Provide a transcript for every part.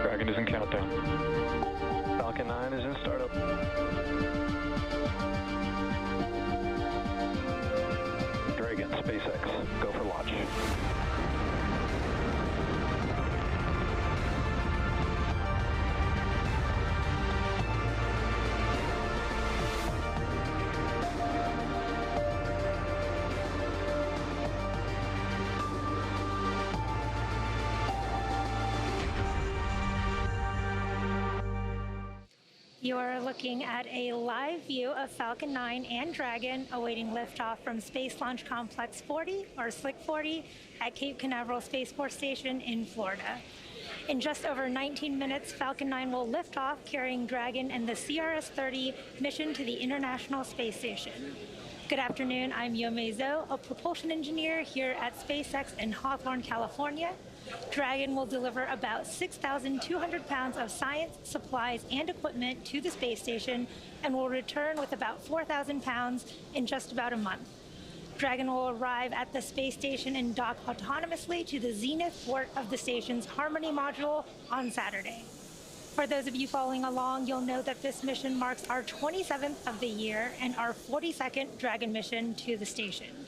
Dragon is in countdown. Falcon 9 is in startup. Dragon, SpaceX, go for launch. You are looking at a live view of Falcon 9 and Dragon awaiting liftoff from Space Launch Complex 40, or SLC 40, at Cape Canaveral Space Force Station in Florida. In just over 19 minutes, Falcon 9 will lift off carrying Dragon and the CRS-30 mission to the International Space Station. Good afternoon, I'm Yomei Zhou, a propulsion engineer here at SpaceX in Hawthorne, California. Dragon will deliver about 6,200 pounds of science, supplies, and equipment to the space station and will return with about 4,000 pounds in just about a month. Dragon will arrive at the space station and dock autonomously to the zenith port of the station's Harmony module on Saturday. For those of you following along, you'll know that this mission marks our 27th of the year and our 42nd Dragon mission to the station.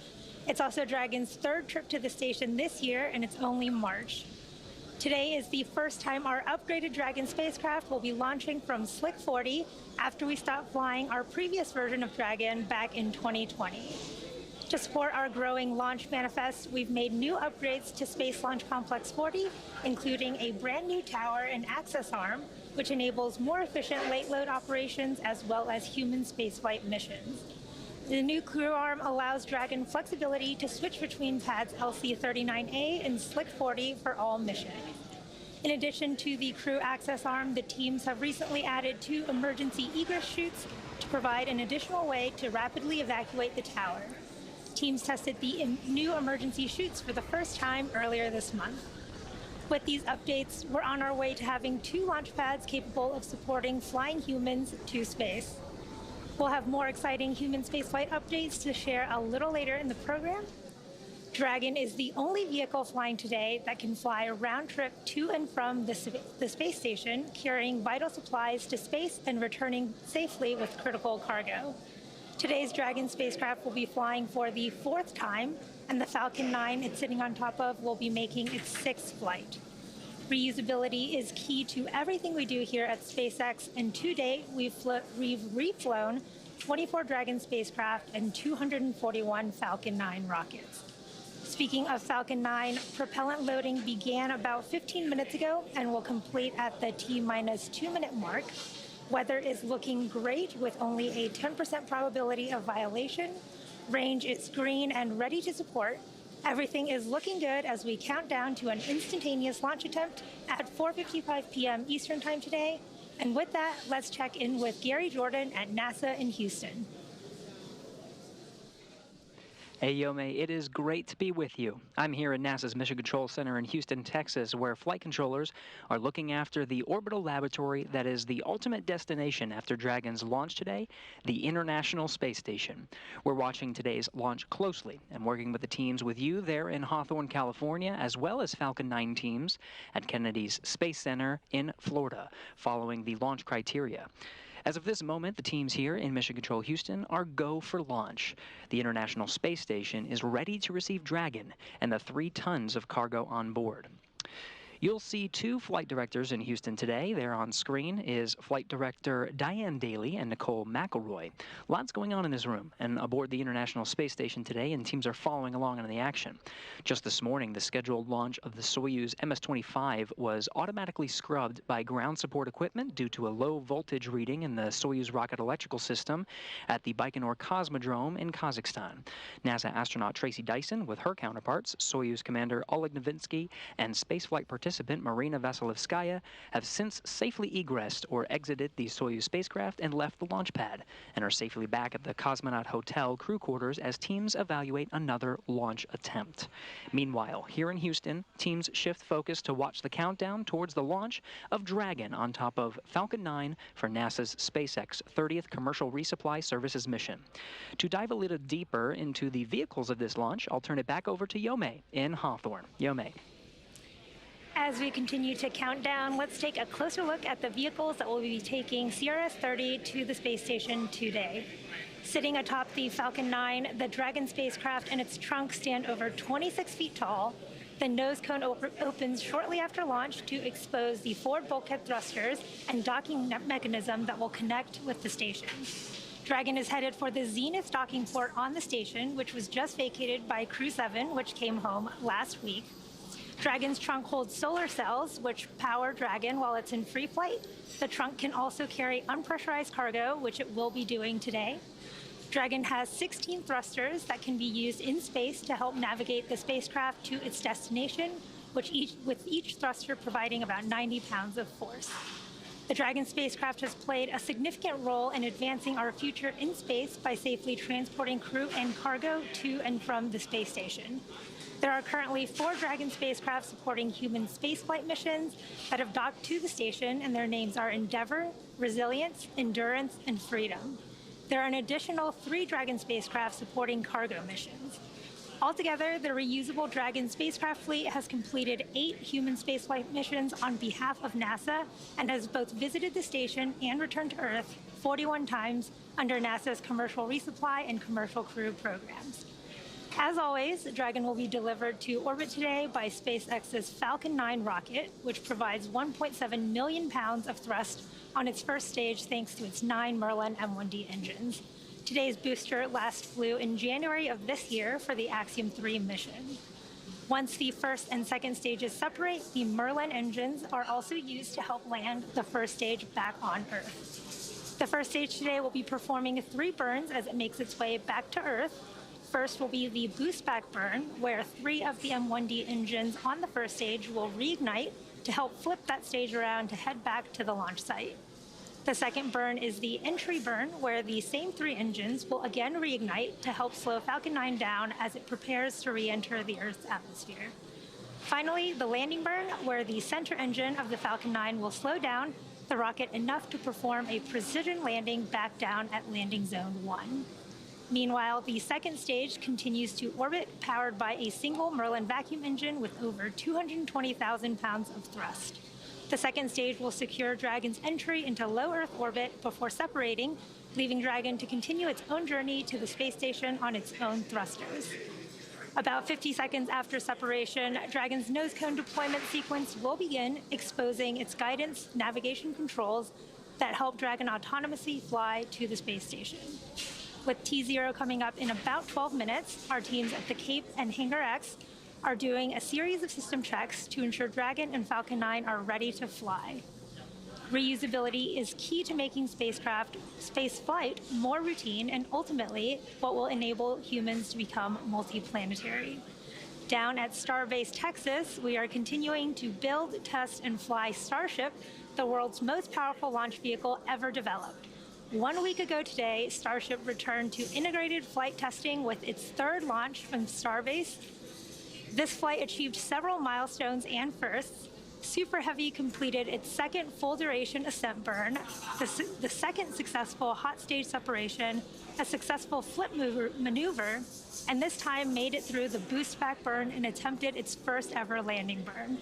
It's also Dragon's third trip to the station this year, and it's only March. Today is the first time our upgraded Dragon spacecraft will be launching from SLC 40 after we stopped flying our previous version of Dragon back in 2020. To support our growing launch manifest, we've made new upgrades to Space Launch Complex 40, including a brand new tower and access arm, which enables more efficient late load operations as well as human spaceflight missions. The new crew arm allows Dragon flexibility to switch between pads LC-39A and SLC 40 for all missions. In addition to the crew access arm, the teams have recently added 2 emergency egress chutes to provide an additional way to rapidly evacuate the tower. Teams tested the new emergency chutes for the first time earlier this month. With these updates, we're on our way to having 2 launch pads capable of supporting flying humans to space. We'll have more exciting human spaceflight updates to share a little later in the program. Dragon is the only vehicle flying today that can fly a round trip to and from the space station, carrying vital supplies to space and returning safely with critical cargo. Today's Dragon spacecraft will be flying for the 4th time, and the Falcon 9 it's sitting on top of will be making its 6th flight. Reusability is key to everything we do here at SpaceX, and to date, we've reflown 24 Dragon spacecraft and 241 Falcon 9 rockets. Speaking of Falcon 9, propellant loading began about 15 minutes ago and will complete at the T-minus 2-minute mark. Weather is looking great with only a 10% probability of violation. Range is green and ready to support. Everything is looking good as we count down to an instantaneous launch attempt at 4:55 p.m. Eastern Time today, And with that, let's check in with Gary Jordan at NASA in Houston. Hey, Yome, it is great to be with you. I'm here at NASA's Mission Control Center in Houston, Texas, where flight controllers are looking after the orbital laboratory that is the ultimate destination after Dragon's launch today, the International Space Station. We're watching today's launch closely and working with the teams with you there in Hawthorne, California, as well as Falcon 9 teams at Kennedy's Space Center in Florida, following the launch criteria. As of this moment, the teams here in Mission Control Houston are go for launch. The International Space Station is ready to receive Dragon and the 3 tons of cargo on board. You'll see 2 flight directors in Houston today. There on screen is Flight Director Diane Daly and Nicole McElroy. Lots going on in this room and aboard the International Space Station today, and teams are following along in the action. Just this morning, the scheduled launch of the Soyuz MS-25 was automatically scrubbed by ground support equipment due to a low voltage reading in the Soyuz rocket electrical system at the Baikonur Cosmodrome in Kazakhstan. NASA astronaut Tracy Dyson, with her counterparts, Soyuz Commander Oleg Novitsky and spaceflight participant Marina Vasilevskaya, have since safely egressed or exited the Soyuz spacecraft and left the launch pad, and are safely back at the Cosmonaut Hotel crew quarters as teams evaluate another launch attempt. Meanwhile, here in Houston, teams shift focus to watch the countdown towards the launch of Dragon on top of Falcon 9 for NASA's SpaceX 30th Commercial Resupply Services mission. To dive a little deeper into the vehicles of this launch, I'll turn it back over to Yome in Hawthorne. Yome. As we continue to count down, let's take a closer look at the vehicles that will be taking CRS-30 to the space station today. Sitting atop the Falcon 9, the Dragon spacecraft and its trunk stand over 26 feet tall. The nose cone opens shortly after launch to expose the forward bulkhead thrusters and docking mechanism that will connect with the station. Dragon is headed for the Zenith docking port on the station, which was just vacated by Crew 7, which came home last week. Dragon's trunk holds solar cells, which power Dragon while it's in free flight. The trunk can also carry unpressurized cargo, which it will be doing today. Dragon has 16 thrusters that can be used in space to help navigate the spacecraft to its destination, with each thruster providing about 90 pounds of force. The Dragon spacecraft has played a significant role in advancing our future in space by safely transporting crew and cargo to and from the space station. There are currently 4 Dragon spacecraft supporting human spaceflight missions that have docked to the station, and their names are Endeavour, Resilience, Endurance, and Freedom. There are an additional 3 Dragon spacecraft supporting cargo missions. Altogether, the reusable Dragon spacecraft fleet has completed 8 human spaceflight missions on behalf of NASA and has both visited the station and returned to Earth 41 times under NASA's Commercial Resupply and Commercial Crew programs. As always, Dragon will be delivered to orbit today by SpaceX's Falcon 9 rocket, which provides 1.7 million pounds of thrust on its first stage thanks to its 9 Merlin M1D engines. Today's booster last flew in January of this year for the Axiom 3 mission. Once the first and second stages separate, the Merlin engines are also used to help land the first stage back on Earth. The first stage today will be performing 3 burns as it makes its way back to Earth. First will be the boost back burn, where 3 of the M1D engines on the first stage will reignite to help flip that stage around to head back to the launch site. The second burn is the entry burn, where the same 3 engines will again reignite to help slow Falcon 9 down as it prepares to re-enter the Earth's atmosphere. Finally, the landing burn, where the center engine of the Falcon 9 will slow down the rocket enough to perform a precision landing back down at landing zone 1. Meanwhile, the second stage continues to orbit, powered by a single Merlin vacuum engine with over 220,000 pounds of thrust. The second stage will secure Dragon's entry into low Earth orbit before separating, leaving Dragon to continue its own journey to the space station on its own thrusters. About 50 seconds after separation, Dragon's nose cone deployment sequence will begin, exposing its guidance navigation controls that help Dragon autonomously fly to the space station. With T0 coming up in about 12 minutes, our teams at the Cape and Hangar X are doing a series of system checks to ensure Dragon and Falcon 9 are ready to fly. Reusability is key to making spaceflight more routine and ultimately what will enable humans to become multiplanetary. Down at Starbase, Texas, we are continuing to build, test, and fly Starship, the world's most powerful launch vehicle ever developed. 1 week ago today, Starship returned to integrated flight testing with its third launch from Starbase. This flight achieved several milestones and firsts. Super Heavy completed its second full-duration ascent burn, the second successful hot stage separation, a successful flip maneuver, and this time made it through the boost back burn and attempted its first ever landing burn.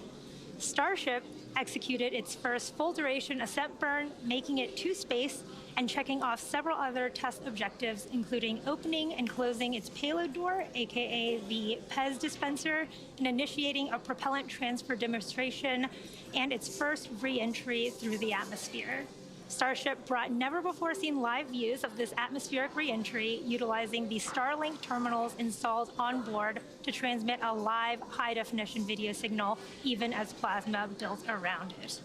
Starship executed its first full-duration ascent burn, making it to space and checking off several other test objectives, including opening and closing its payload door, aka the PEZ dispenser, and initiating a propellant transfer demonstration and its first re-entry through the atmosphere. Starship brought never-before-seen live views of this atmospheric re-entry, utilizing the Starlink terminals installed on board to transmit a live, high-definition video signal, even as plasma built around it.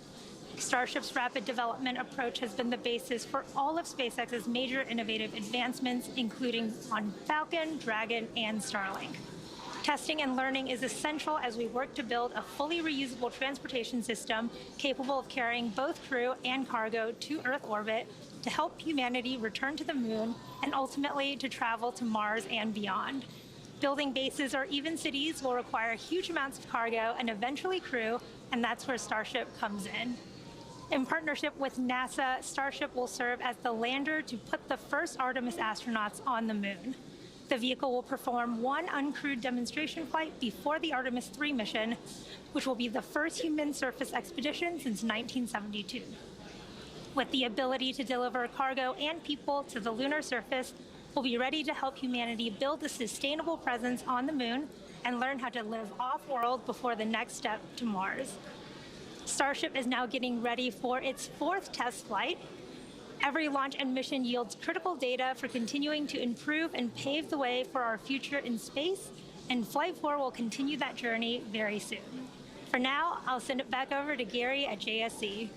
Starship's rapid development approach has been the basis for all of SpaceX's major innovative advancements, including on Falcon, Dragon, and Starlink. Testing and learning is essential as we work to build a fully reusable transportation system capable of carrying both crew and cargo to Earth orbit to help humanity return to the moon and ultimately to travel to Mars and beyond. Building bases or even cities will require huge amounts of cargo and eventually crew, and that's where Starship comes in. In partnership with NASA, Starship will serve as the lander to put the first Artemis astronauts on the moon. The vehicle will perform one uncrewed demonstration flight before the Artemis 3 mission, which will be the first human surface expedition since 1972. With the ability to deliver cargo and people to the lunar surface, we'll be ready to help humanity build a sustainable presence on the moon and learn how to live off-world before the next step to Mars. Starship is now getting ready for its fourth test flight. Every launch and mission yields critical data for continuing to improve and pave the way for our future in space, and Flight 4 will continue that journey very soon. For now, I'll send it back over to Gary at JSC.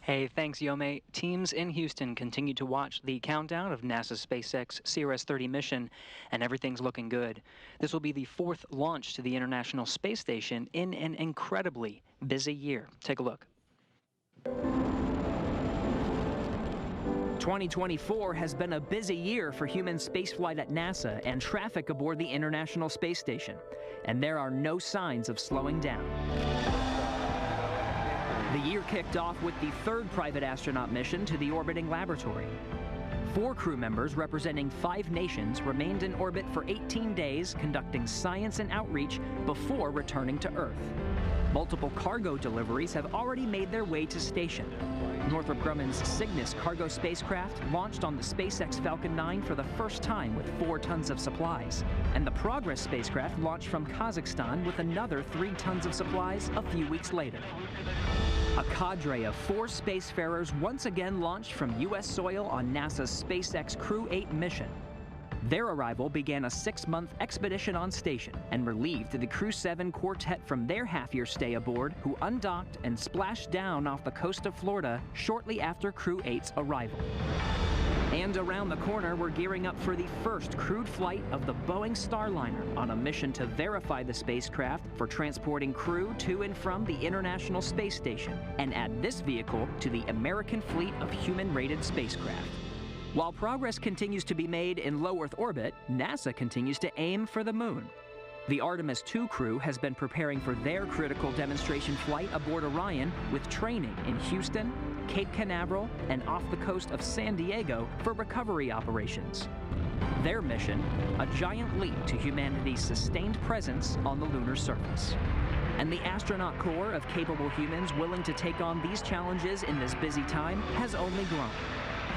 Hey, thanks, Yome. Teams in Houston continue to watch the countdown of NASA's SpaceX CRS-30 mission, and everything's looking good. This will be the fourth launch to the International Space Station in an incredibly busy year. Take a look. 2024 has been a busy year for human spaceflight at NASA and traffic aboard the International Space Station, and there are no signs of slowing down. The year kicked off with the third private astronaut mission to the orbiting laboratory. 4 crew members representing 5 nations remained in orbit for 18 days, conducting science and outreach before returning to Earth. Multiple cargo deliveries have already made their way to station. Northrop Grumman's Cygnus cargo spacecraft launched on the SpaceX Falcon 9 for the first time with 4 tons of supplies, and the Progress spacecraft launched from Kazakhstan with another 3 tons of supplies a few weeks later. A cadre of 4 spacefarers once again launched from U.S. soil on NASA's SpaceX Crew 8 mission. Their arrival began a 6-month expedition on station and relieved the Crew 7 quartet from their half-year stay aboard, who undocked and splashed down off the coast of Florida shortly after Crew 8's arrival. And around the corner, we're gearing up for the first crewed flight of the Boeing Starliner on a mission to verify the spacecraft for transporting crew to and from the International Space Station and add this vehicle to the American fleet of human-rated spacecraft. While progress continues to be made in low Earth orbit, NASA continues to aim for the moon. The Artemis 2 crew has been preparing for their critical demonstration flight aboard Orion with training in Houston, Cape Canaveral, and off the coast of San Diego for recovery operations. Their mission, a giant leap to humanity's sustained presence on the lunar surface. And the astronaut corps of capable humans willing to take on these challenges in this busy time has only grown.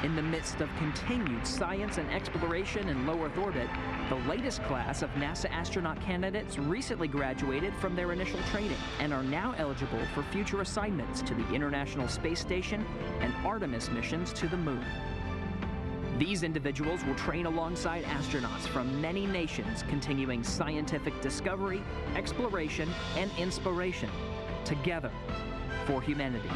In the midst of continued science and exploration in low Earth orbit, the latest class of NASA astronaut candidates recently graduated from their initial training and are now eligible for future assignments to the International Space Station and Artemis missions to the moon. These individuals will train alongside astronauts from many nations, continuing scientific discovery, exploration, and inspiration, together for humanity.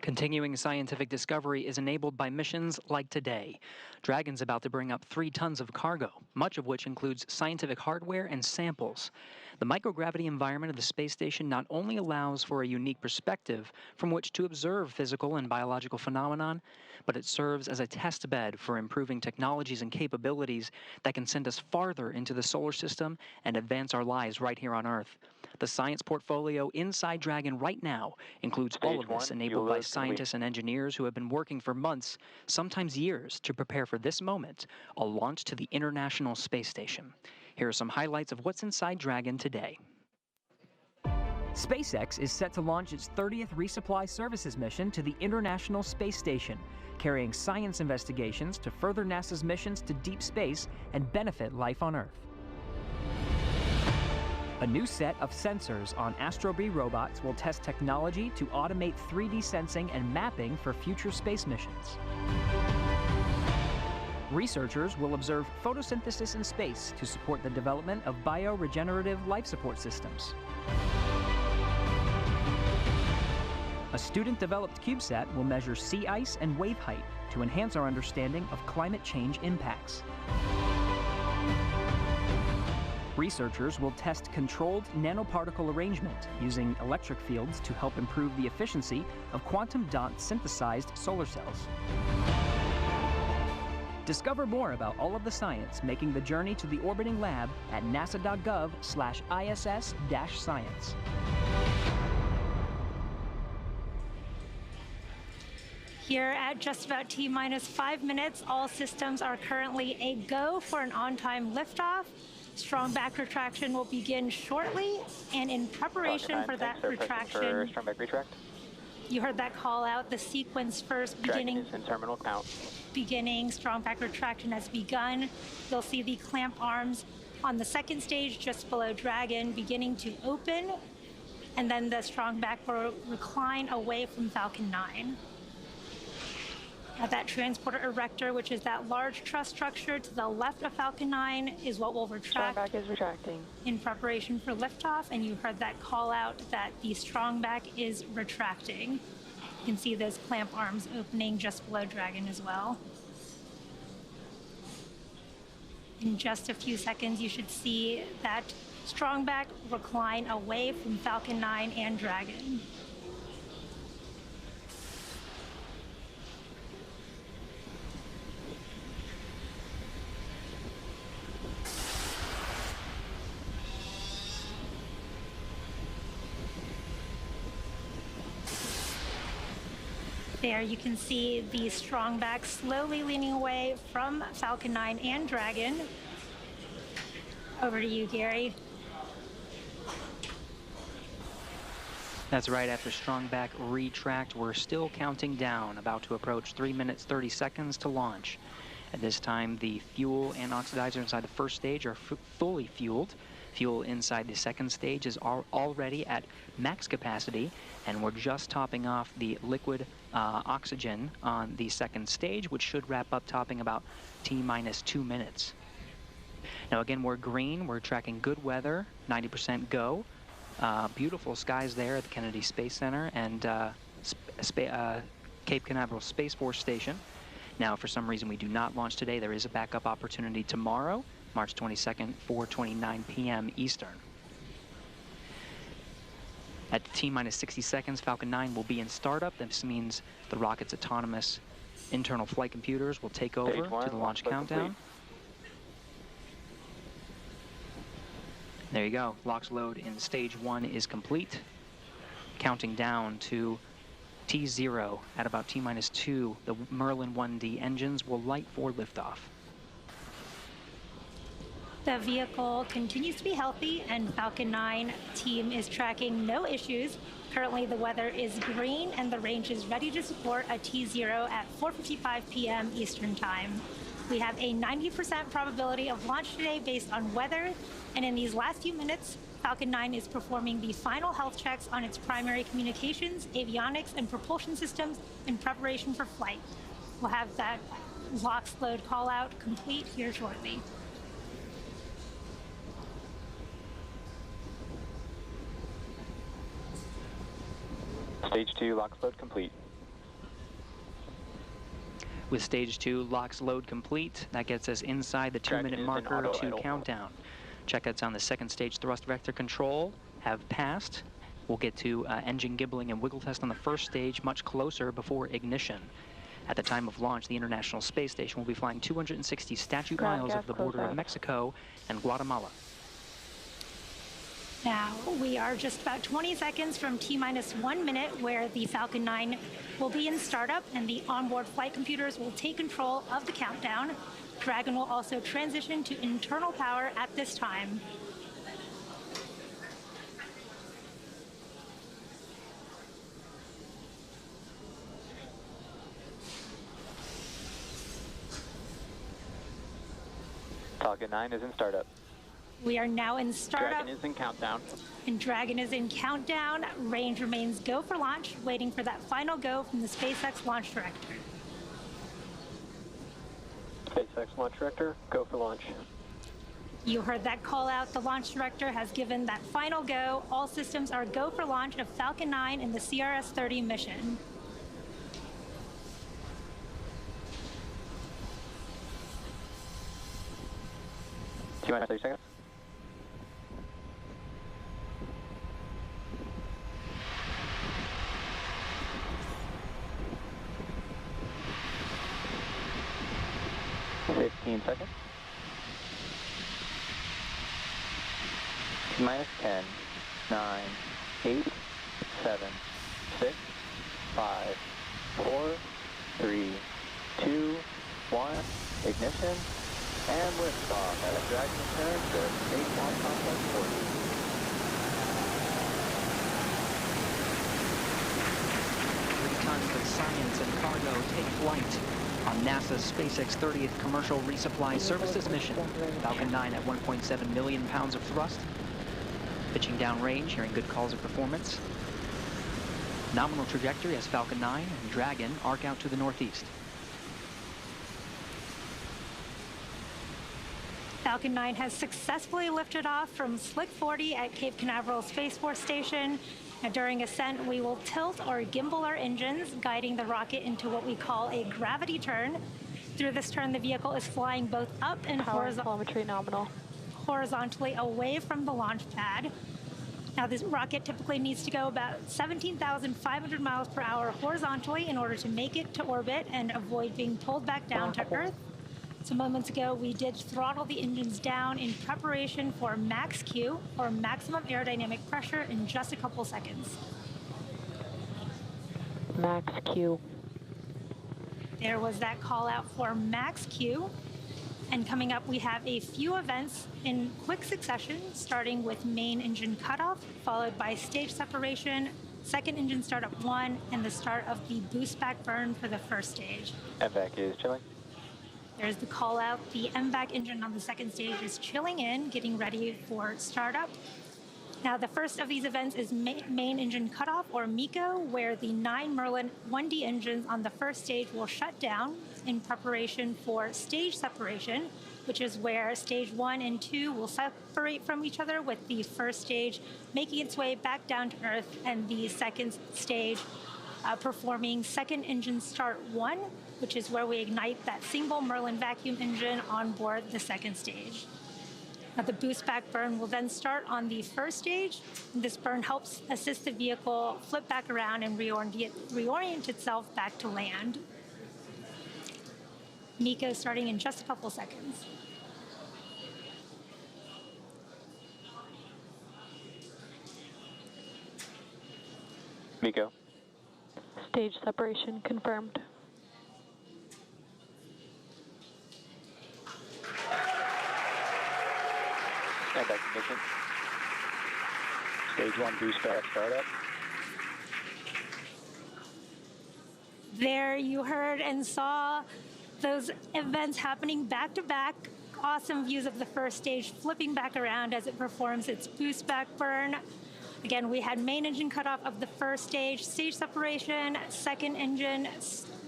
Continuing scientific discovery is enabled by missions like today. Dragon's about to bring up 3 tons of cargo, much of which includes scientific hardware and samples. The microgravity environment of the space station not only allows for a unique perspective from which to observe physical and biological phenomenon, but it serves as a test bed for improving technologies and capabilities that can send us farther into the solar system and advance our lives right here on Earth. The science portfolio inside Dragon right now includes all of this, enabled by scientists and engineers who have been working for months, sometimes years, to prepare for this moment, a launch to the International Space Station. Here are some highlights of what's inside Dragon today. SpaceX is set to launch its 30th Resupply Services mission to the International Space Station, carrying science investigations to further NASA's missions to deep space and benefit life on Earth. A new set of sensors on Astro B robots will test technology to automate 3D sensing and mapping for future space missions. Researchers will observe photosynthesis in space to support the development of bioregenerative life support systems. A student-developed CubeSat will measure sea ice and wave height to enhance our understanding of climate change impacts. Researchers will test controlled nanoparticle arrangement using electric fields to help improve the efficiency of quantum dot synthesized solar cells. Discover more about all of the science making the journey to the orbiting lab at nasa.gov/ISS-science. Here at just about T-minus 5 minutes, all systems are currently a go for an on-time liftoff. Strong back retraction will begin shortly, and in preparation for that retraction, strong back retract. You heard that call out, the sequence first beginning. Dragon is in terminal count. Beginning, strong back retraction has begun. You'll see the clamp arms on the second stage just below Dragon beginning to open, and then the strong back will recline away from Falcon 9. That transporter erector, which is that large truss structure to the left of Falcon 9, is what will retract. Strong back is retracting. In preparation for liftoff, and you heard that call out that the strong back is retracting. You can see those clamp arms opening just below Dragon as well. In just a few seconds, you should see that strong back recline away from Falcon 9 and Dragon. There you can see the strong back slowly leaning away from Falcon 9 and Dragon. Over to you, Gary. That's right, after strong back retract, we're still counting down, about to approach 3 minutes 30 seconds to launch. At this time, the fuel and oxidizer inside the first stage are fully fueled. Fuel inside the second stage is already at max capacity, and we're just topping off the liquid oxygen on the second stage, which should wrap up topping about T-minus 2 minutes. Now again, we're green, we're tracking good weather, 90% go. Beautiful skies there at the Kennedy Space Center and Cape Canaveral Space Force Station. Now, for some reason we do not launch today, there is a backup opportunity tomorrow, March 22nd, 4:29 p.m. Eastern. At T-minus 60 seconds, Falcon 9 will be in startup. This means the rocket's autonomous internal flight computers will take over to the launch countdown. There you go. LOX load in stage 1 is complete. Counting down to T0 at about T-minus 2, the Merlin 1D engines will light for liftoff. The vehicle continues to be healthy, and Falcon 9 team is tracking no issues. Currently, the weather is green, and the range is ready to support a T0 at 4:55 p.m. Eastern Time. We have a 90% probability of launch today based on weather, and in these last few minutes, Falcon 9 is performing the final health checks on its primary communications, avionics, and propulsion systems in preparation for flight. We'll have that LOX load call out complete here shortly. Stage 2 LOX load complete. With stage 2 LOX load complete, that gets us inside the 2-minute marker to countdown. Checkouts on the second stage thrust vector control have passed. We'll get to engine gibbling and wiggle test on the first stage much closer before ignition. At the time of launch, the International Space Station will be flying 260 statute miles over the border of Mexico and Guatemala. Now, we are just about 20 seconds from T-minus 1 minute where the Falcon 9 will be in startup and the onboard flight computers will take control of the countdown. Dragon will also transition to internal power at this time. Falcon 9 is in startup. We are now in startup. Dragon is in countdown. And Dragon is in countdown. Range remains go for launch, waiting for that final go from the SpaceX launch director. SpaceX launch director, go for launch. You heard that call out. The launch director has given that final go. All systems are go for launch of Falcon 9 and the CRS-30 mission. T-minus 30 seconds. Seconds. Minus 10, 9, 8, 7, 6, 5, 4, 3, 2, 1, ignition, and liftoff at a Dragon return to Space Launch Complex 40. 3 tons of science and cargo take flight on NASA's SpaceX 30th Commercial Resupply Services mission. Falcon 9 at 1.7 million pounds of thrust. Pitching downrange, hearing good calls of performance. Nominal trajectory as Falcon 9 and Dragon arc out to the northeast. Falcon 9 has successfully lifted off from Slick 40 at Cape Canaveral Space Force Station. And during ascent, we will tilt or gimbal our engines, guiding the rocket into what we call a gravity turn. Through this turn, the vehicle is flying both up and horizontally away from the launch pad. Now, this rocket typically needs to go about 17,500 miles per hour horizontally in order to make it to orbit and avoid being pulled back down to Earth. So moments ago, we did throttle the engines down in preparation for max Q, or maximum aerodynamic pressure, in just a couple seconds. Max Q. There was that call out for max Q. And coming up, we have a few events in quick succession, starting with main engine cutoff, followed by stage separation, second engine startup 1, and the start of the boost back burn for the first stage. MVAC is chilling. There's the call out. The MVAC engine on the second stage is chilling in, getting ready for startup. Now, the first of these events is main engine cutoff, or MECO, where the 9 Merlin 1D engines on the first stage will shut down in preparation for stage separation, which is where stage 1 and 2 will separate from each other, with the first stage making its way back down to Earth and the second stage performing second engine start 1, which is where we ignite that single Merlin vacuum engine on board the second stage. Now, the boost back burn will then start on the first stage. This burn helps assist the vehicle flip back around and reorient itself back to land. MECO starting in just a couple seconds. MECO. Stage separation confirmed. And back ignition. Stage 1 boost back startup. There you heard and saw those events happening back to back. Awesome views of the first stage flipping back around as it performs its boost back burn. Again, we had main engine cutoff of the first stage, stage separation, second engine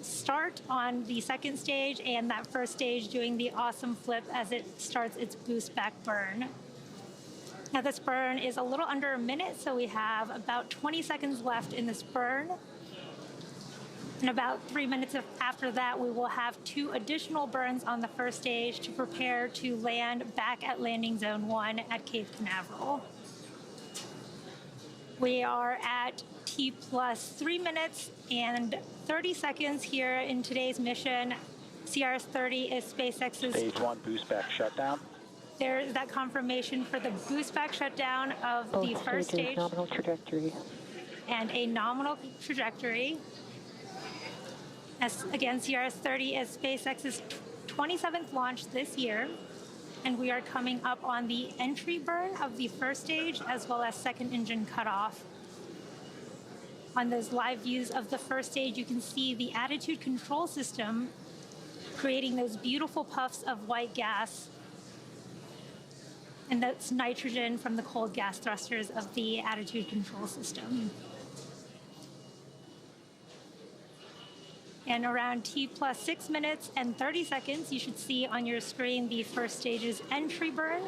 start on the second stage, and that first stage doing the awesome flip as it starts its boost back burn. Now, this burn is a little under a minute, so we have about 20 seconds left in this burn. And about 3 minutes after that, we will have 2 additional burns on the first stage to prepare to land back at landing zone 1 at Cape Canaveral. We are at T plus 3 minutes and 30 seconds here in today's mission. CRS-30 is SpaceX's Stage 1 boost back shutdown. There is that confirmation for the boost back shutdown of the first stage. Nominal trajectory. And a nominal trajectory. As again, CRS-30 is SpaceX's 27th launch this year, and we are coming up on the entry burn of the first stage as well as second engine cutoff. On those live views of the first stage, you can see the attitude control system creating those beautiful puffs of white gas, and that's nitrogen from the cold gas thrusters of the attitude control system. And around T plus 6 minutes and 30 seconds, you should see on your screen the first stage's entry burn.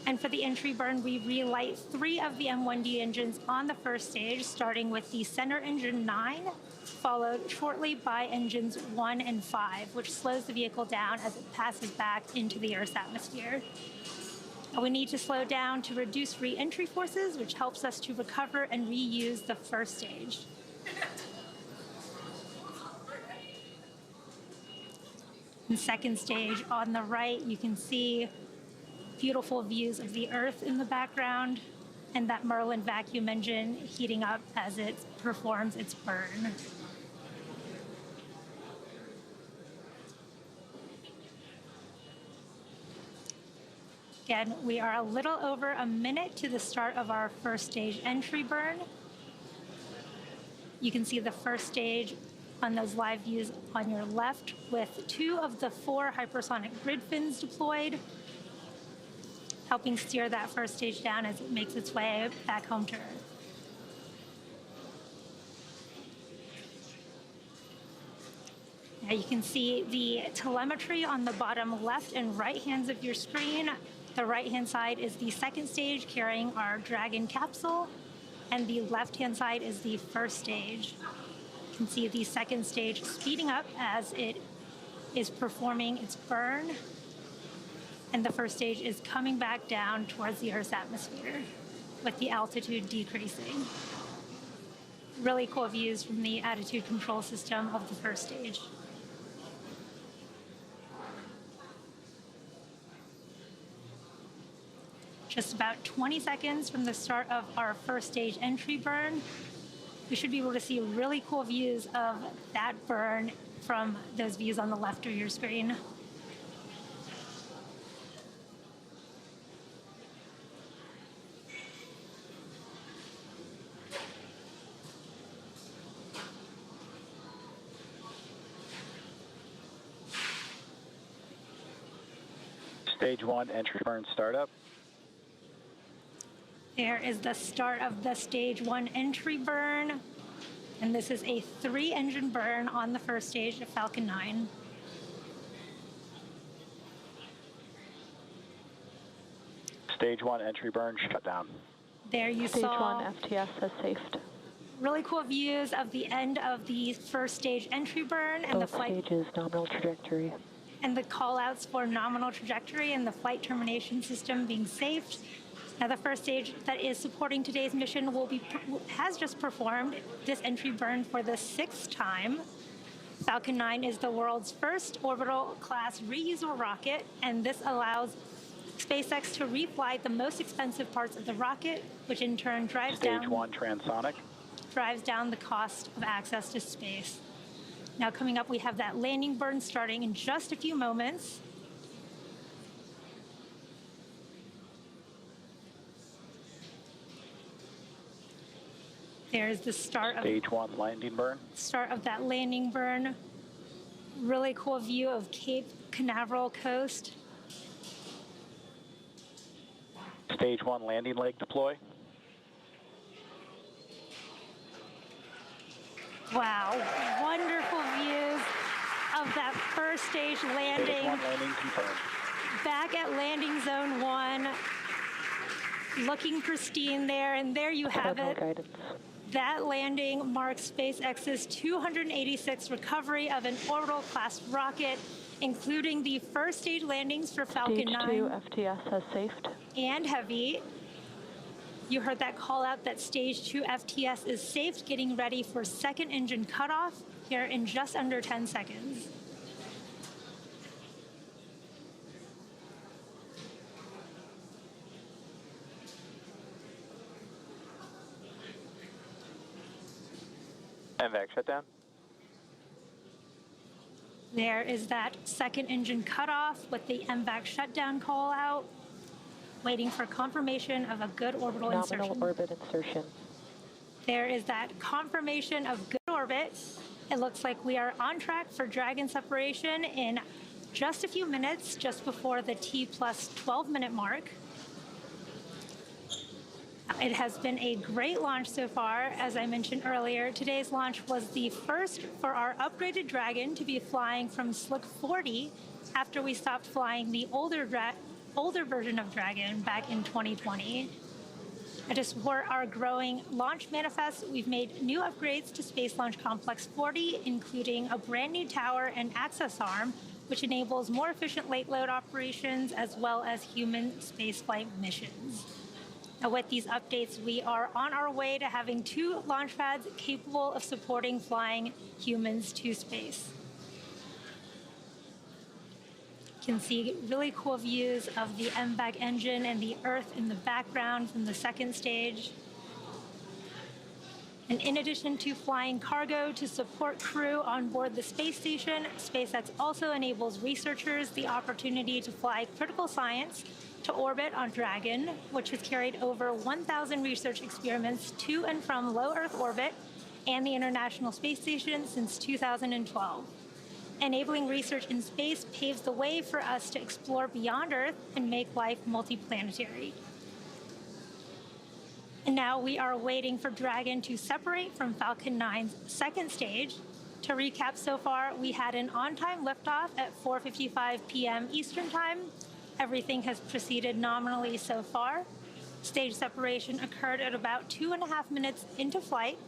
And for the entry burn, we relight 3 of the M1D engines on the first stage, starting with the center engine 9, followed shortly by engines 1 and 5, which slows the vehicle down as it passes back into the Earth's atmosphere. We need to slow down to reduce re-entry forces, which helps us to recover and reuse the first stage. In second stage, on the right, you can see beautiful views of the Earth in the background and that Merlin vacuum engine heating up as it performs its burn. Again, we are a little over a minute to the start of our first stage entry burn. You can see the first stage on those live views on your left with 2 of the 4 hypersonic grid fins deployed, helping steer that first stage down as it makes its way back home to Earth. Now you can see the telemetry on the bottom left and right hands of your screen. The right-hand side is the second stage carrying our Dragon capsule, and the left-hand side is the first stage. You can see the second stage speeding up as it is performing its burn, and the first stage is coming back down towards the Earth's atmosphere with the altitude decreasing. Really cool views from the attitude control system of the first stage. Just about 20 seconds from the start of our first stage entry burn, we should be able to see really cool views of that burn from those views on the left of your screen. Stage 1 entry burn startup. There is the start of the stage 1 entry burn, and this is a 3-engine burn on the first stage of Falcon 9. Stage 1 entry burn shutdown. There you Stage saw 1 FTS has safed. really cool views of the end of the first stage entry burn and the Both flight stages nominal trajectory. and the call-outs for nominal trajectory and the flight termination system being saved. Now, the first stage that is supporting today's mission has just performed this entry burn for the 6th time. Falcon 9 is the world's first orbital-class reusable rocket, and this allows SpaceX to refly the most expensive parts of the rocket, which in turn drives Stage 1 transonic. down the cost of access to space. Now, coming up, we have that landing burn starting in just a few moments. There's the start Stage 1 landing burn. of that landing burn. Really cool view of Cape Canaveral coast. Stage 1 landing leg deploy. Wow, wonderful views of that first stage Stage landing. 1 landing confirmed. Back at landing zone 1, looking pristine there, and there you have Terminal it. guidance. That landing marks SpaceX's 286th recovery of an orbital-class rocket, including the first stage landings for Falcon 9. Stage 2 FTS has safed. And Heavy. You heard that call out that Stage 2 FTS is safe, getting ready for second engine cutoff here in just under 10 seconds. MVAC shutdown. There is that second engine cutoff with the MVAC shutdown call out, waiting for confirmation of a good orbital insertion. Nominal orbit insertion. There is that confirmation of good orbit. It looks like we are on track for Dragon separation in just a few minutes, just before the T plus 12-minute mark. It has been a great launch so far. As I mentioned earlier, today's launch was the first for our upgraded Dragon to be flying from Slick 40 after we stopped flying the older version of Dragon back in 2020. And to support our growing launch manifest, we've made new upgrades to Space Launch Complex 40, including a brand new tower and access arm, which enables more efficient late load operations as well as human spaceflight missions. Now, with these updates, we are on our way to having 2 launch pads capable of supporting flying humans to space. You can see really cool views of the MVAC engine and the Earth in the background from the second stage. And in addition to flying cargo to support crew on board the space station, SpaceX also enables researchers the opportunity to fly critical science to orbit on Dragon, which has carried over 1,000 research experiments to and from low Earth orbit and the International Space Station since 2012. Enabling research in space paves the way for us to explore beyond Earth and make life multiplanetary. And now we are waiting for Dragon to separate from Falcon 9's second stage. To recap so far, we had an on-time liftoff at 4:55 p.m. Eastern Time. Everything has proceeded nominally so far. Stage separation occurred at about 2.5 minutes into flight,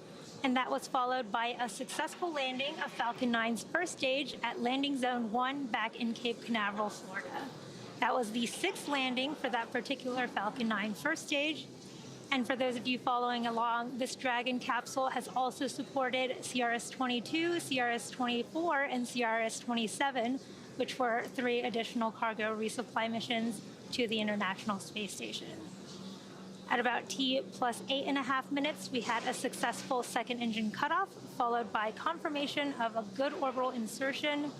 and that was followed by a successful landing of Falcon 9's first stage at Landing Zone 1 back in Cape Canaveral, Florida. That was the 6th landing for that particular Falcon 9 first stage. And for those of you following along, this Dragon capsule has also supported CRS-22, CRS-24, and CRS-27, which were 3 additional cargo resupply missions to the International Space Station. At about T plus 8.5 minutes, we had a successful second engine cutoff, followed by confirmation of a good orbital insertion.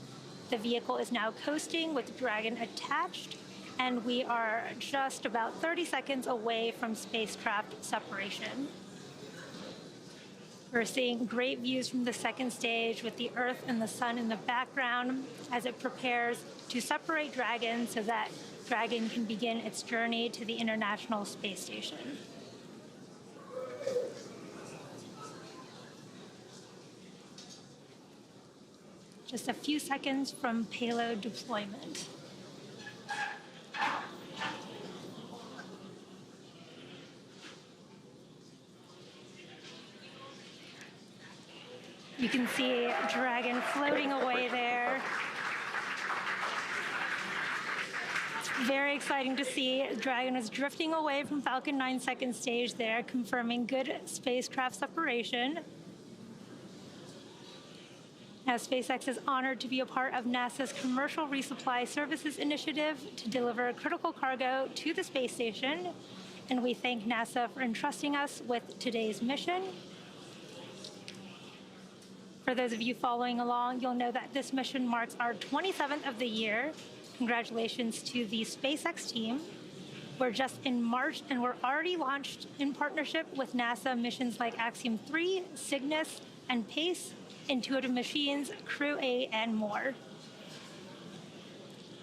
The vehicle is now coasting with Dragon attached, and we are just about 30 seconds away from spacecraft separation. We're seeing great views from the second stage with the Earth and the Sun in the background as it prepares to separate Dragon so that Dragon can begin its journey to the International Space Station. Just a few seconds from payload deployment. You can see Dragon floating away there. It's very exciting to see. Dragon is drifting away from Falcon 9 second stage there, confirming good spacecraft separation. Now, SpaceX is honored to be a part of NASA's Commercial Resupply Services initiative to deliver critical cargo to the space station, and we thank NASA for entrusting us with today's mission. For those of you following along, you'll know that this mission marks our 27th of the year. Congratulations to the SpaceX team. We're just in March, and we're already launched in partnership with NASA missions like Axiom 3, Cygnus, and PACE, Intuitive Machines, Crew 8, and more.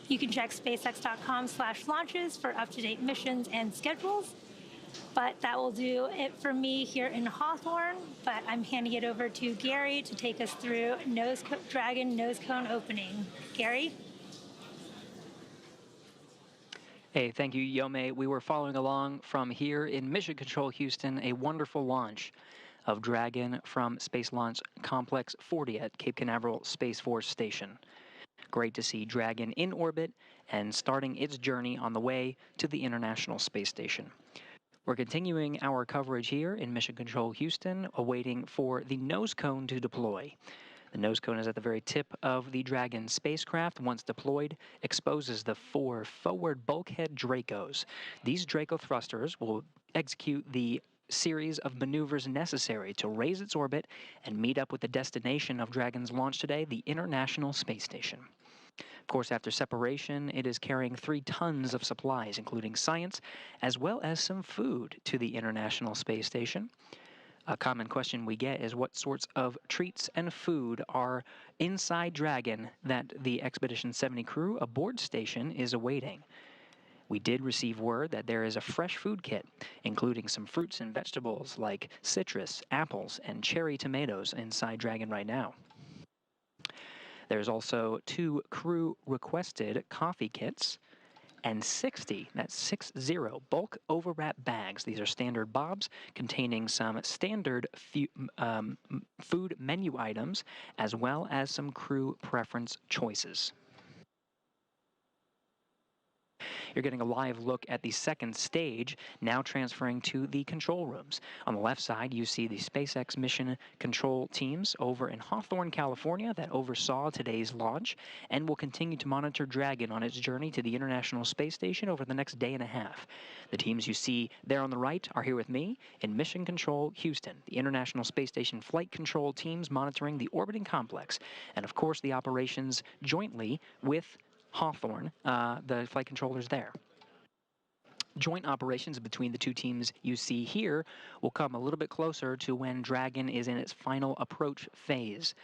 You can check spacex.com/launches for up-to-date missions and schedules. But that will do it for me here in Hawthorne. But I'm handing it over to Gary to take us through Dragon nose cone opening. Gary? Hey, thank you, Yome. We were following along from here in Mission Control Houston, a wonderful launch. of Dragon from Space Launch Complex 40 at Cape Canaveral Space Force Station. Great to see Dragon in orbit and starting its journey on the way to the International Space Station. We're continuing our coverage here in Mission Control Houston, awaiting for the nose cone to deploy. The nose cone is at the very tip of the Dragon spacecraft. Once deployed, exposes the 4 forward bulkhead Dracos. These Draco thrusters will execute the series of maneuvers necessary to raise its orbit and meet up with the destination of Dragon's launch today, the International Space Station. Of course, after separation, it is carrying 3 tons of supplies, including science, as well as some food to the International Space Station. A common question we get is what sorts of treats and food are inside Dragon that the Expedition 70 crew aboard station is awaiting. We did receive word that there is a fresh food kit, including some fruits and vegetables like citrus, apples, and cherry tomatoes inside Dragon right now. There's also 2 crew-requested coffee kits and 60, that's 60, bulk overwrap bags. These are standard bobs containing some standard food menu items as well as some crew preference choices. You're getting a live look at the second stage, now transferring to the control rooms. On the left side, you see the SpaceX mission control teams over in Hawthorne, California, that oversaw today's launch and will continue to monitor Dragon on its journey to the International Space Station over the next day and a half. The teams you see there on the right are here with me in Mission Control Houston, the International Space Station flight control teams monitoring the orbiting complex, and of course the operations jointly with Hawthorne, the flight controllers there. Joint operations between the 2 teams you see here will come a little bit closer to when Dragon is in its final approach phase,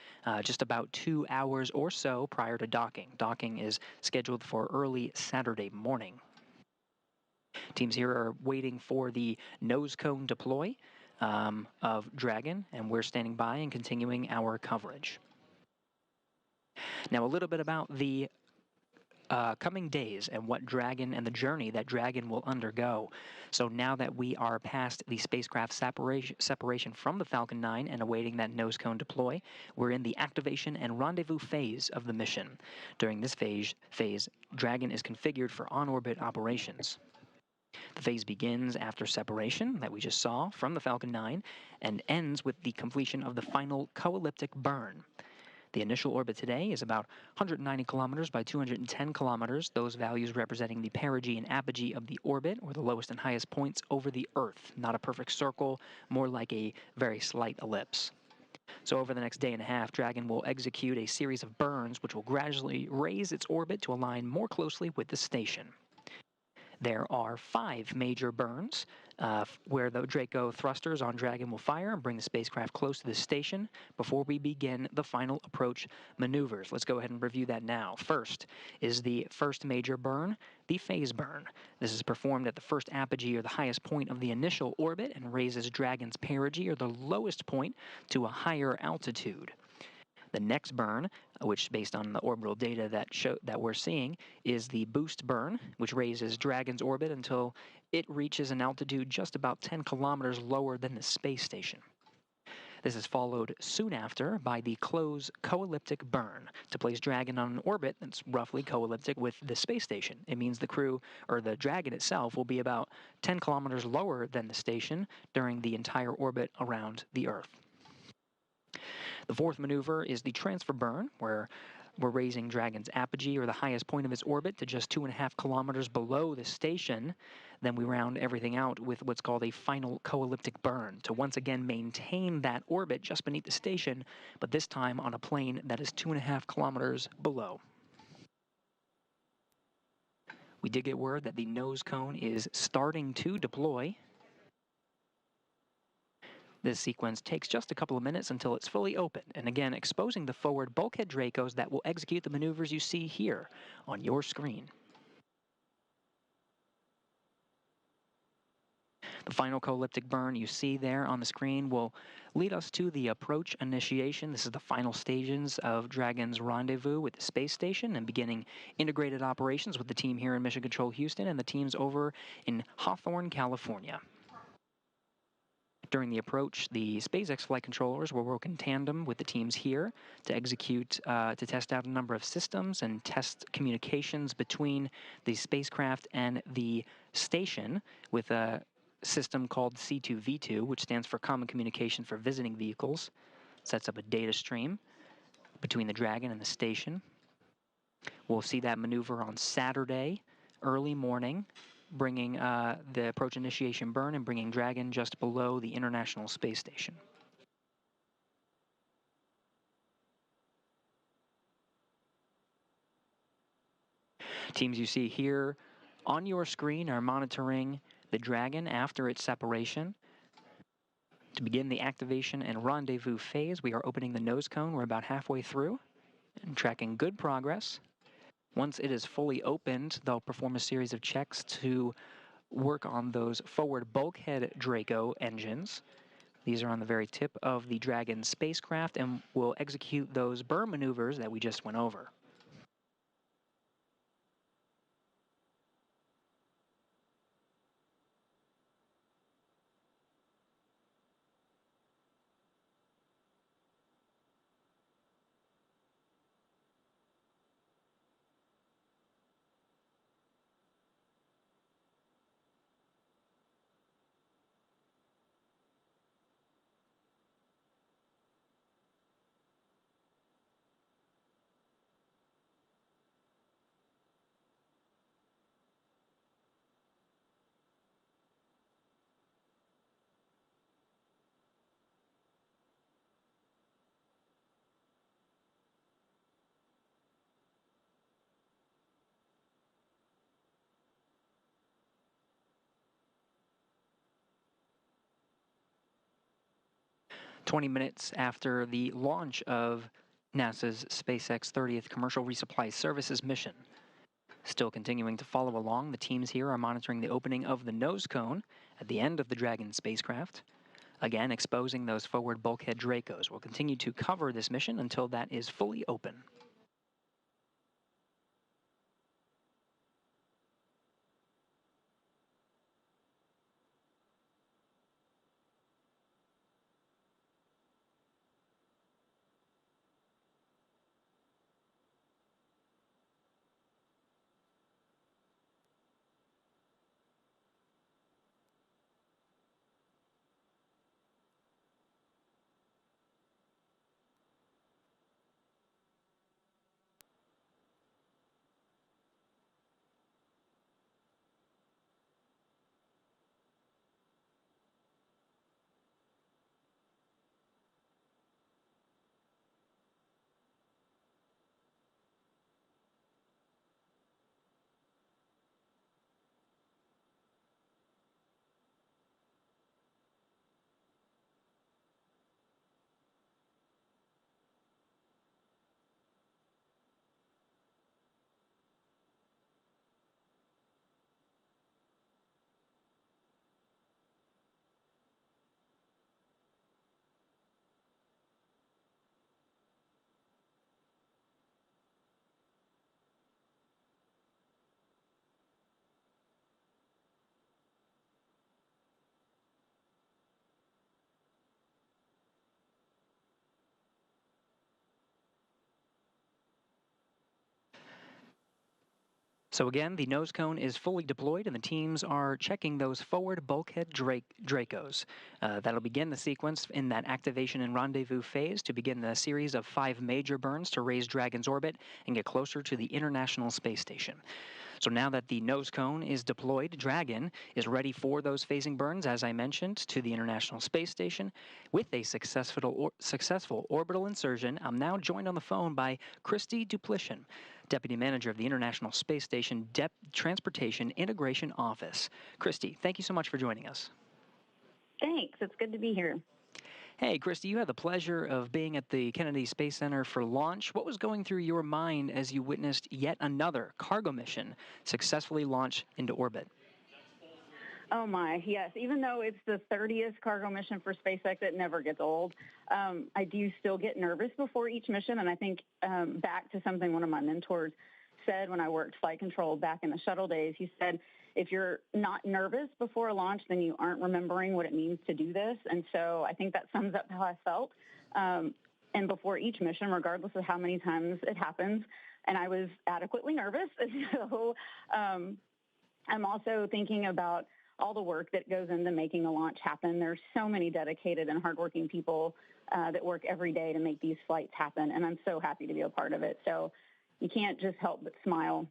just about 2 hours or so prior to docking. Docking is scheduled for early Saturday morning. Teams here are waiting for the nose cone deploy of Dragon, and we're standing by and continuing our coverage. Now, a little bit about the coming days and what Dragon and the journey that Dragon will undergo. So now that we are past the spacecraft separation from the Falcon 9 and awaiting that nose cone deploy, we're in the activation and rendezvous phase of the mission. During this phase, Dragon is configured for on-orbit operations. The phase begins after separation that we just saw from the Falcon 9 and ends with the completion of the final co-elliptic burn. The initial orbit today is about 190 kilometers by 210 kilometers, those values representing the perigee and apogee of the orbit, or the lowest and highest points over the Earth. Not a perfect circle, more like a very slight ellipse. So over the next day and a half, Dragon will execute a series of burns which will gradually raise its orbit to align more closely with the station. There are 5 major burns where the Draco thrusters on Dragon will fire and bring the spacecraft close to the station before we begin the final approach maneuvers. Let's go ahead and review that now. First is the first major burn, the phase burn. This is performed at the first apogee, or the highest point of the initial orbit, and raises Dragon's perigee, or the lowest point, to a higher altitude. The next burn, which based on the orbital data that we're seeing, is the boost burn, which raises Dragon's orbit until it reaches an altitude just about 10 kilometers lower than the space station. This is followed soon after by the close co-elliptic burn to place Dragon on an orbit that's roughly co-elliptic with the space station. It means the crew, or the Dragon itself, will be about 10 kilometers lower than the station during the entire orbit around the Earth. The fourth maneuver is the transfer burn, where we're raising Dragon's apogee, or the highest point of its orbit, to just 2.5 kilometers below the station. Then we round everything out with what's called a final co-elliptic burn to once again maintain that orbit just beneath the station, but this time on a plane that is 2.5 kilometers below. We did get word that the nose cone is starting to deploy. This sequence takes just a couple of minutes until it's fully open, and again exposing the forward bulkhead Dracos that will execute the maneuvers you see here on your screen. The final co-elliptic burn you see there on the screen will lead us to the approach initiation. This is the final stages of Dragon's rendezvous with the space station and beginning integrated operations with the team here in Mission Control Houston and the teams over in Hawthorne, California. During the approach, the SpaceX flight controllers will work in tandem with the teams here to to test out a number of systems and test communications between the spacecraft and the station with a system called C2V2, which stands for Common Communication for Visiting Vehicles. Sets up a data stream between the Dragon and the station. We'll see that maneuver on Saturday, early morning, bringing the approach initiation burn and bringing Dragon just below the International Space Station. Teams you see here on your screen are monitoring the Dragon after its separation. To begin the activation and rendezvous phase, we are opening the nose cone. We're about halfway through and tracking good progress. Once it is fully opened, they'll perform a series of checks to work on those forward bulkhead Draco engines. These are on the very tip of the Dragon spacecraft and will execute those burn maneuvers that we just went over. "20 minutes after the launch of NASA's SpaceX 30th Commercial Resupply Services mission. Still continuing to follow along, the teams here are monitoring the opening of the nose cone at the end of the Dragon spacecraft. Again, exposing those forward bulkhead Dracos. We'll continue to cover this mission until that is fully open. So again, the nose cone is fully deployed and the teams are checking those forward bulkhead Dracos. That'll begin the sequence in that activation and rendezvous phase to begin the series of 5 major burns to raise Dragon's orbit and get closer to the International Space Station. So now that the nose cone is deployed, Dragon is ready for those phasing burns, as I mentioned, to the International Space Station. With a successful orbital insertion, I'm now joined on the phone by Christy Duplishin, Deputy Manager of the International Space Station Transportation Integration Office. Christy, thank you so much for joining us. Thanks. It's good to be here. Hey, Christy, you had the pleasure of being at the Kennedy Space Center for launch. What was going through your mind as you witnessed yet another cargo mission successfully launch into orbit? Oh my, yes. Even though it's the 30th cargo mission for SpaceX, it never gets old. I do still get nervous before each mission, and I think back to something one of my mentors said when I worked flight control back in the shuttle days. He said, if you're not nervous before a launch, then you aren't remembering what it means to do this. And so I think that sums up how I felt. And before each mission, regardless of how many times it happens, and I was adequately nervous. So I'm also thinking about all the work that goes into making a launch happen. There's so many dedicated and hardworking people that work every day to make these flights happen, and I'm so happy to be a part of it. So you can't just help but smile.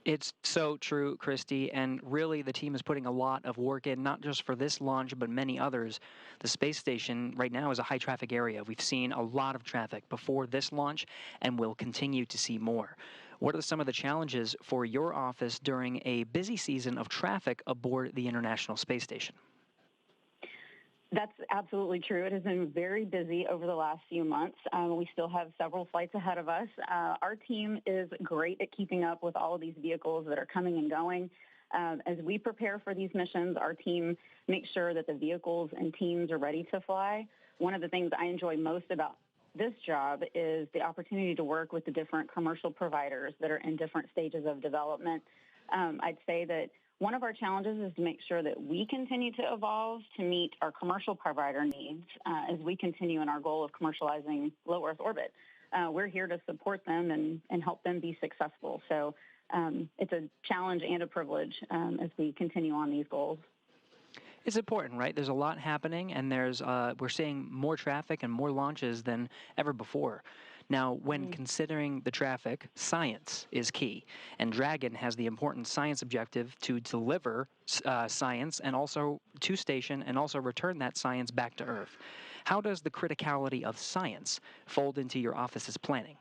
It's so true, Christy, and really the team is putting a lot of work in, not just for this launch, but many others. The space station right now is a high-traffic area. We've seen a lot of traffic before this launch, and we'll continue to see more. What are some of the challenges for your office during a busy season of traffic aboard the International Space Station? That's absolutely true. It has been very busy over the last few months. We still have several flights ahead of us. Our team is great at keeping up with all of these vehicles that are coming and going. As we prepare for these missions, our team makes sure that the vehicles and teams are ready to fly. One of the things I enjoy most about this job is the opportunity to work with the different commercial providers that are in different stages of development. I'd say that one of our challenges is to make sure that we continue to evolve to meet our commercial provider needs as we continue in our goal of commercializing low Earth orbit. We're here to support them and help them be successful. So it's a challenge and a privilege as we continue on these goals. It's important, right? There's a lot happening, and we're seeing more traffic and more launches than ever before. Now, when considering the traffic, science is key, and Dragon has the important science objective to deliver science and also to station and also return that science back to Earth. How does the criticality of science fold into your office's planning?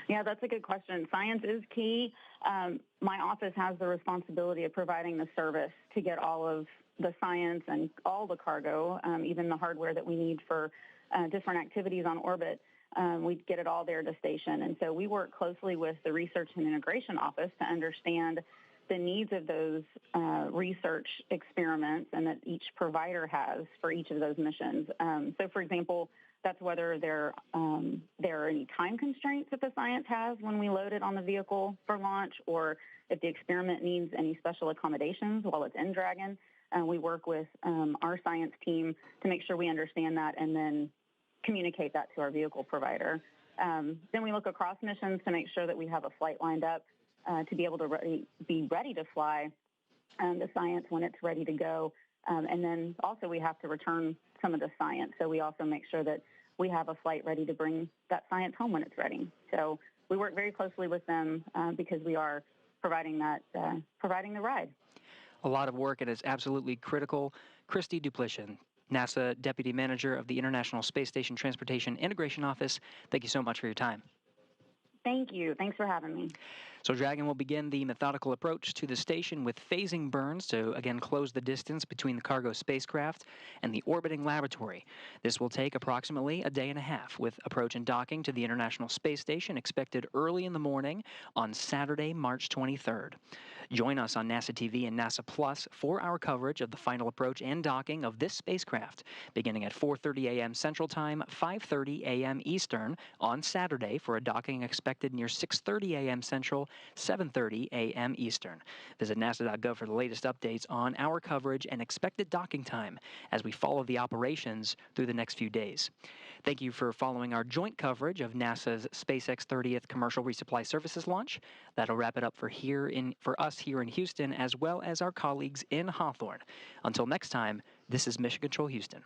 Yeah, that's a good question. Science is key. My office has the responsibility of providing the service to get all of the science and all the cargo, even the hardware that we need for different activities on orbit. We get it all there to station. And so we work closely with the Research and Integration Office to understand the needs of those research experiments and that each provider has for each of those missions. So, for example, that's whether there are any time constraints that the science has when we load it on the vehicle for launch, or if the experiment needs any special accommodations while it's in Dragon. We work with our science team to make sure we understand that and then communicate that to our vehicle provider. Then we look across missions to make sure that we have a flight lined up to be able to be ready to fly the science when it's ready to go. And then also we have to return some of the science. So we also make sure that we have a flight ready to bring that science home when it's ready. So we work very closely with them because we are providing the ride. A lot of work, and it's absolutely critical. Christy Duplichin, NASA Deputy Manager of the International Space Station Transportation Integration Office, thank you so much for your time. Thank you. Thanks for having me. So Dragon will begin the methodical approach to the station with phasing burns to, again, close the distance between the cargo spacecraft and the orbiting laboratory. This will take approximately a day and a half, with approach and docking to the International Space Station expected early in the morning on Saturday, March 23rd. Join us on NASA TV and NASA Plus for our coverage of the final approach and docking of this spacecraft, beginning at 4:30 a.m. Central Time, 5:30 a.m. Eastern on Saturday for a docking expected near 6:30 a.m. Central, 7:30 a.m. Eastern. Visit nasa.gov for the latest updates on our coverage and expected docking time as we follow the operations through the next few days. Thank you for following our joint coverage of NASA's SpaceX 30th Commercial Resupply Services launch. That'll wrap it up for us here in Houston, as well as our colleagues in Hawthorne. Until next time, this is Mission Control Houston.